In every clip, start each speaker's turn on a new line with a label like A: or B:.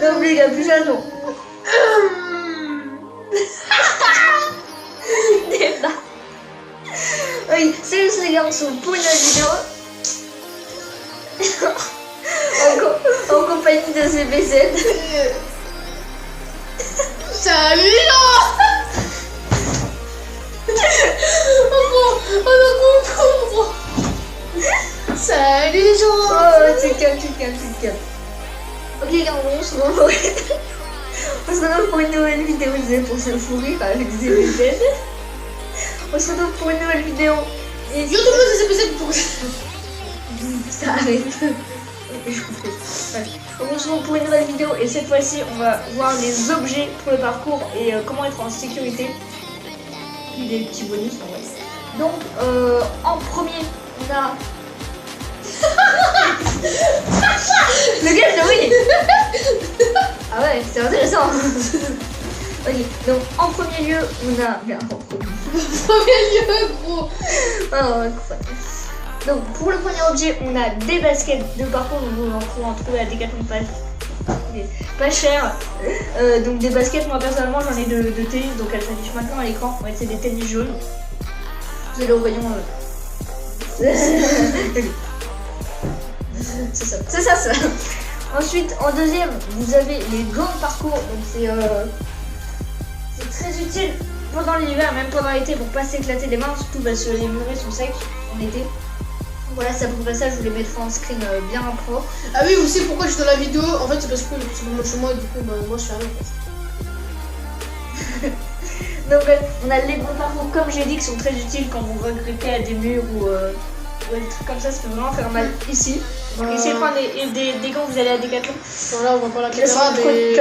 A: Non, mais les gars, plus ça, non. Oui, salut les gars, on se retrouve pour une nouvelle vidéo. en compagnie de CBZ.
B: Salut les gens. Salut les gens.
A: Oh, tu calmes. Ok les gars, on se retrouve. On se retrouve pour une nouvelle vidéo, désolé pour ce fou rire avec CBZ. On se retrouve pour une nouvelle vidéo. Et
B: Yo tout le monde c'est CBZ pour
A: ça arrête. Je comprends. Ouais. On se retrouve pour une nouvelle vidéo et cette fois-ci on va voir les objets pour le parcours et comment être en sécurité. Il y a des petits bonus en vrai. Donc en premier on a le gars de oui. Ah ouais, c'est intéressant. Ok, donc en premier lieu on a bien
B: premier lieu gros.
A: Donc pour le premier objet on a des baskets de parcours, vous en trouvez en trouver à Decathlon pas cher. Donc des baskets, moi personnellement j'en ai de tennis, donc elles s'affichent maintenant à l'écran. Ouais, c'est des tennis jaunes. Vous allez au rayon. C'est ça. Ensuite en deuxième vous avez les gants de parcours, donc c'est très utile pendant l'hiver, même pendant l'été pour pas s'éclater les mains, surtout parce que les murets sont secs en été. Voilà, ça pour ça je vous les mettrai en screen bien pro.
B: Ah oui, vous savez pourquoi je suis dans la vidéo? En fait c'est parce que c'est pour moi chez moi, du coup moi je suis rien en fait.
A: Donc on a les gants de parcours comme j'ai dit qui sont très utiles quand vous grippez à des murs ou des trucs comme ça peut vraiment faire mal ici. Donc essayez de prendre des gants, vous allez à Decathlon.
B: Voilà, on voit pas la caméra des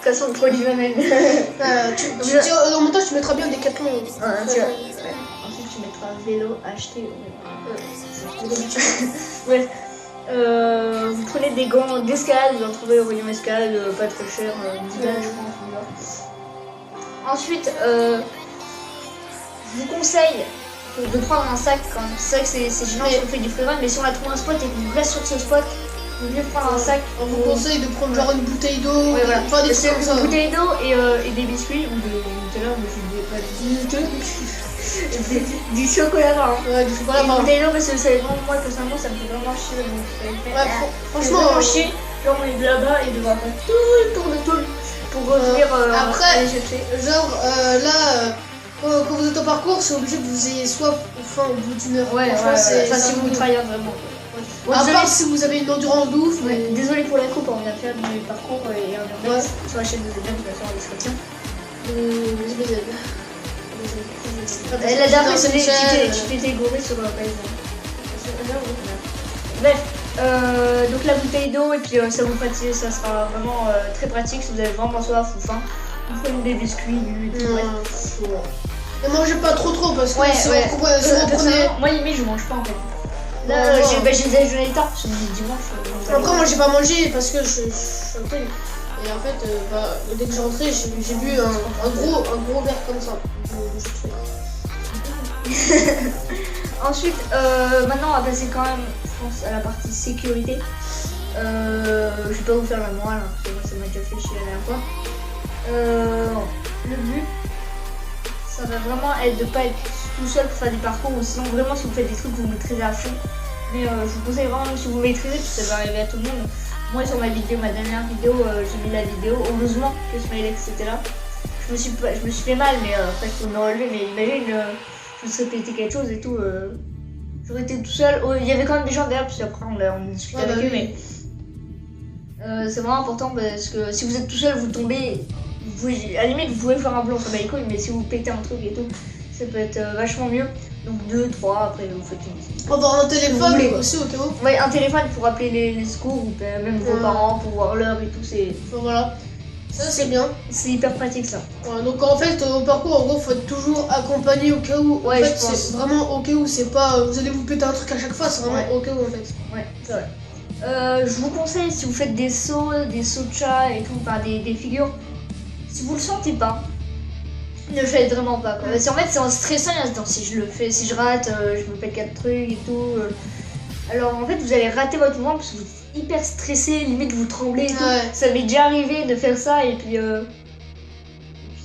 A: classement de produits même.
B: En montage tu mettras bien Decathlon.
A: Ensuite tu mettras vélo, acheter. Ouais. Vous prenez des gants d'escalade, vous en trouvez au rayon escalade, pas très cher, 10 balles je pense. Ensuite, je vous conseille de prendre un sac quand même. C'est vrai que c'est gênant si on fait du freerun, mais si on a trouvé un spot et qu'on reste sur ce spot, il vaut mieux prendre un sac.
B: On vous conseille de prendre genre une bouteille d'eau,
A: ouais, voilà.
B: Enfin des trucs comme ça.
A: Une bouteille d'eau et des biscuits ou de Nutella, mais je ne pas du chocolat marron.
B: Ouais, du chocolat marron.
A: Une bouteille d'eau parce que moi personnellement ça me fait vraiment chier. Donc,
B: ouais, franchement,
A: chier. Genre on est là-bas et devoir faire tout le tour pour revenir
B: après,
A: aller chercher.
B: Genre là, quand vous êtes au parcours, c'est obligé que vous ayez soif ou faim au bout d'une heure.
A: Ouais, si vous travaillez vraiment.
B: À part si vous avez une endurance de ouf.
A: Ouais. Désolé pour la coupe, on vient de faire du parcours et on vient sur la chaîne de Zébian, tu vas faire des soutiens. La dernière fois, tu t'étais gouré sur Bref, donc la bouteille d'eau et puis ça vous fatigue, ça sera vraiment très pratique si vous avez vraiment soif ou faim. Vous prenez des biscuits, du tout.
B: Ne mangez pas trop parce que si vous prenez...
A: Moi limite je mange pas en fait. Là j'ai déjeuné tard, c'est dimanche.
B: Après moi j'ai pas mangé parce que je suis en train. Et en fait, dès que j'ai rentré, j'ai bu un gros verre comme ça.
A: Ensuite, maintenant on va passer quand même, je pense, à la partie sécurité. Je vais pas vous faire la morale, hein, parce que moi ça m'a déjà fait chier la dernière fois. Le but, ça va vraiment être de pas être tout seul pour faire du parcours, ou sinon vraiment si vous faites des trucs vous maîtrisez à fond. Mais je vous conseille vraiment si vous maîtrisez, parce que ça va arriver à tout le monde. Moi sur ma dernière vidéo, j'ai mis la vidéo, heureusement que Smilex était là. Je me suis fait mal, mais après il faut me relever, mais imagine, je me serais pété quelque chose et tout. J'aurais été tout seul. Il y avait quand même des gens derrière, puis après on discutait avec eux, mais c'est vraiment important parce que si vous êtes tout seul, vous tombez, à la limite vous pouvez faire un blanc sur les couilles, mais si vous pétez un truc et tout, ça peut être vachement mieux. Donc 2, 3, après vous faites une...
B: Avoir un téléphone aussi au cas où.
A: Ouais, un téléphone pour appeler les secours ou même vos parents pour voir l'heure et tout, c'est...
B: Voilà. Ça c'est bien.
A: C'est hyper pratique ça.
B: Ouais, donc en fait au parcours en gros faut être toujours accompagné au cas où.
A: Ouais,
B: en fait c'est vraiment au cas où, c'est pas vous allez vous péter un truc à chaque fois, c'est vraiment au cas où en fait.
A: Ouais, c'est vrai. Je vous conseille si vous faites des sauts de chat et tout, par des figures, si vous le sentez pas, ne le faites vraiment pas quoi. Parce qu'en fait c'est en stressant, si je le fais, si je rate, je me pète 4 trucs et tout. Alors en fait vous allez rater votre mouvement parce que vous êtes hyper stressé, limite vous tremblez et tout.
B: Ouais.
A: Ça m'est déjà arrivé de faire ça et puis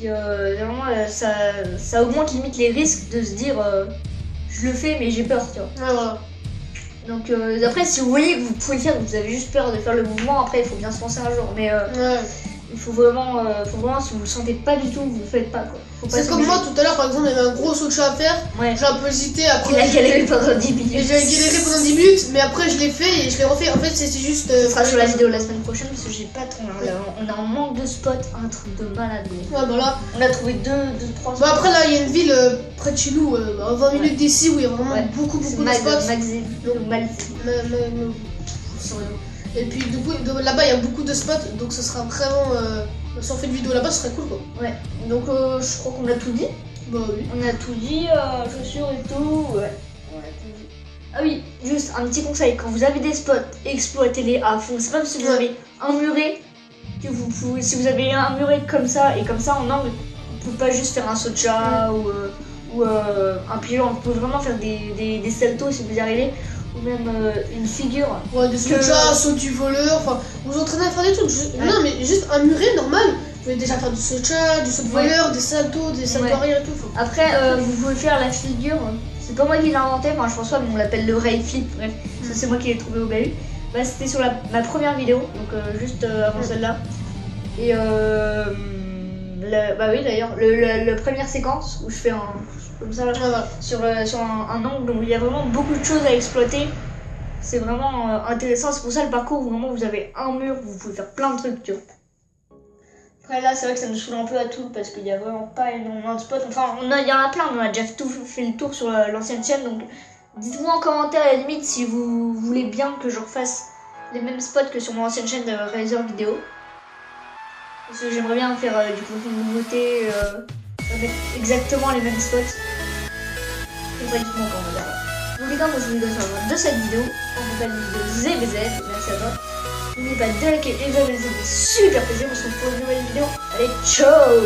A: vraiment ça augmente limite les risques de se dire je le fais mais j'ai peur, tu vois.
B: Ouais, voilà.
A: Donc après si vous voyez que vous pouvez le faire, vous avez juste peur de faire le mouvement, après il faut bien se lancer un jour. Mais
B: Ouais.
A: il faut vraiment si vous le sentez pas du tout, vous le faites pas quoi. Faut pas
B: C'est comme moi tout à l'heure, par exemple, il y avait un gros saut de chat à faire.
A: Ouais.
B: J'ai un peu hésité après.
A: Il a galéré pendant 10 minutes.
B: Et j'ai galéré pendant 10 minutes, mais après je l'ai fait et je l'ai refait. En fait, c'était juste.
A: Ce sera sur la vidéo la semaine prochaine parce que j'ai pas trop. On a un manque de spots, un truc de malade.
B: Ouais, bah là.
A: On a trouvé 2-3 spots.
B: Bah après, là, il y a une ville près de chez nous, à 20 minutes d'ici, où il y a vraiment beaucoup de spots. Et puis, du coup, là-bas, il y a beaucoup de spots, donc ce sera vraiment. Si on fait une vidéo là-bas, ce serait cool quoi.
A: Ouais, donc je crois qu'on a tout dit.
B: Bah oui.
A: On a tout dit, chaussures et tout. Ouais, on a tout dit. Ah oui, juste un petit conseil, quand vous avez des spots, exploitez-les à fond. C'est pas parce que vous avez un muret que vous pouvez. Si vous avez un muret comme ça et comme ça en angle, on peut pas juste faire un saut de chat ou un pigeon. On peut vraiment faire des saltos si vous y arrivez. Ou même une figure.
B: Ouais, des sauts de chat, saut du voleur, enfin, vous entraînez à faire des trucs. Non, mais juste un muret normal. Vous pouvez déjà faire du saut de chat, du saut de voleur, des saltos arrière et tout.
A: Après, vous pouvez faire la figure. C'est pas moi qui l'ai inventé, enfin je pense pas, mais on l'appelle le rail flip. Bref, ça c'est moi qui l'ai trouvé au bahut. Bah, c'était sur ma première vidéo, donc juste avant celle-là. Et bah oui d'ailleurs, la première séquence où je fais comme ça là, sur un angle où il y a vraiment beaucoup de choses à exploiter. C'est vraiment intéressant, c'est pour ça le parcours où vraiment vous avez un mur, vous pouvez faire plein de trucs, tu vois. Après là c'est vrai que ça nous saoule un peu à tout parce qu'il y a vraiment pas énormément de spots. Enfin il y en a plein, mais on a déjà tout fait le tour sur l'ancienne chaîne, donc dites-moi en commentaire à la limite si vous voulez bien que je refasse les mêmes spots que sur mon ancienne chaîne de Razer vidéo. Parce que j'aimerais bien faire du contenu de nouveauté, avec exactement les mêmes spots. Et dites-moi en commentaire. Donc les gars, moi je vous donne de cette vidéo en compagnie de ZBZ, merci à toi. N'oubliez pas de liker et de vous abonner, ça me fait super plaisir, on se retrouve pour une nouvelle vidéo. Allez, ciao!